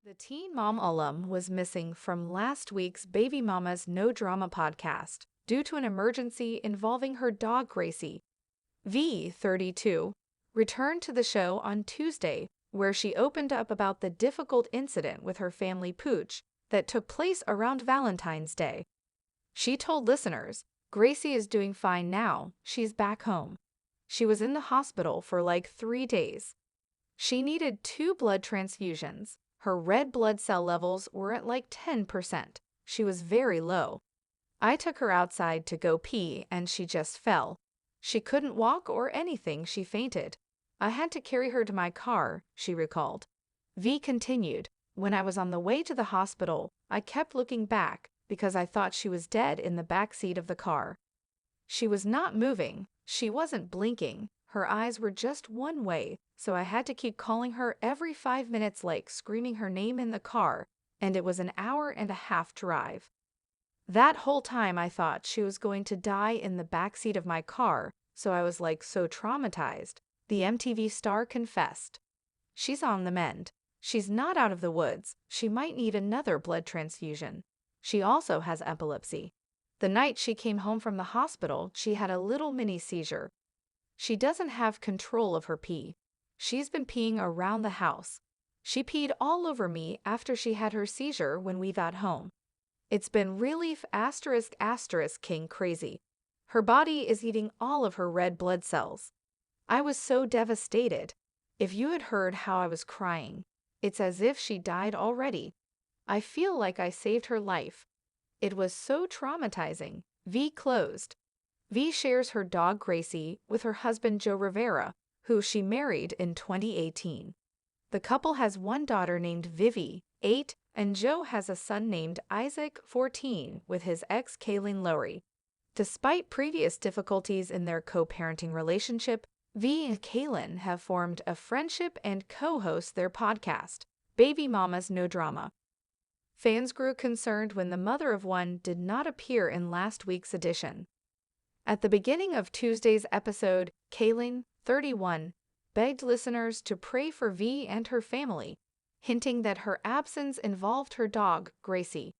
The Teen Mom alum was missing from last week's Baby Mama's No Drama podcast due to an emergency involving her dog Gracie. V, 32, returned to the show on Tuesday, where she opened up about the difficult incident with her family Pooch that took place around Valentine's Day. She told listeners, "Gracie is doing fine now, she's back home. She was in the hospital for like 3 days. She needed 2 blood transfusions. Her red blood cell levels were at like 10%. She was very low. I took her outside to go pee and she just fell. She couldn't walk or anything, she fainted. I had to carry her to my car," she recalled. V continued, "When I was on the way to the hospital, I kept looking back because I thought she was dead in the back seat of the car. She was not moving, she wasn't blinking, her eyes were just one way, so I had to keep calling her every 5 minutes like screaming her name in the car, and it was an hour-and-a-half drive. That whole time I thought she was going to die in the backseat of my car, so I was like so traumatized," the MTV star confessed. She's on the mend. She's not out of the woods. She might need another blood transfusion. She also has epilepsy. The night she came home from the hospital, she had a little mini seizure. She doesn't have control of her pee. She's been peeing around the house. She peed all over me after she had her seizure when we got home. It's been really ***king crazy. Her body is eating all of her red blood cells. I was so devastated. If you had heard how I was crying, it's as if she died already. I feel like I saved her life. It was so traumatizing." V closed. V shares her dog Gracie with her husband Joe Rivera, who she married in 2018. The couple has one daughter named Vivi, 8, and Joe has a son named Isaac, 14, with his ex Kaylin Lowry. Despite previous difficulties in their co-parenting relationship, V and Kaylin have formed a friendship and co-host their podcast, Baby Mama's No Drama. Fans grew concerned when the mother of one did not appear in last week's edition. At the beginning of Tuesday's episode, Kaylin, 31, begged listeners to pray for V and her family, hinting that her absence involved her dog, Gracie.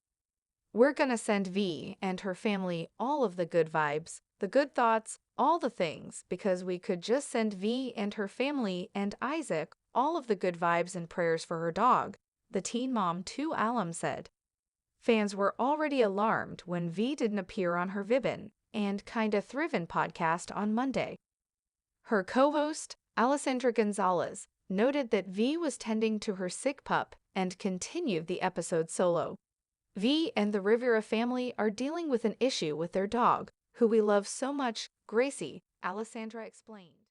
"We're gonna send V and her family all of the good vibes, the good thoughts, all the things, because we could just send V and her family and Isaac all of the good vibes and prayers for her dog," the Teen Mom 2 alum said. Fans were already alarmed when V didn't appear on her Vibin and Kinda Thrivin' podcast on Monday. Her co-host, Alessandra Gonzalez, noted that V was tending to her sick pup and continued the episode solo. "V and the Rivera family are dealing with an issue with their dog, who we love so much, Gracie," Alessandra explained.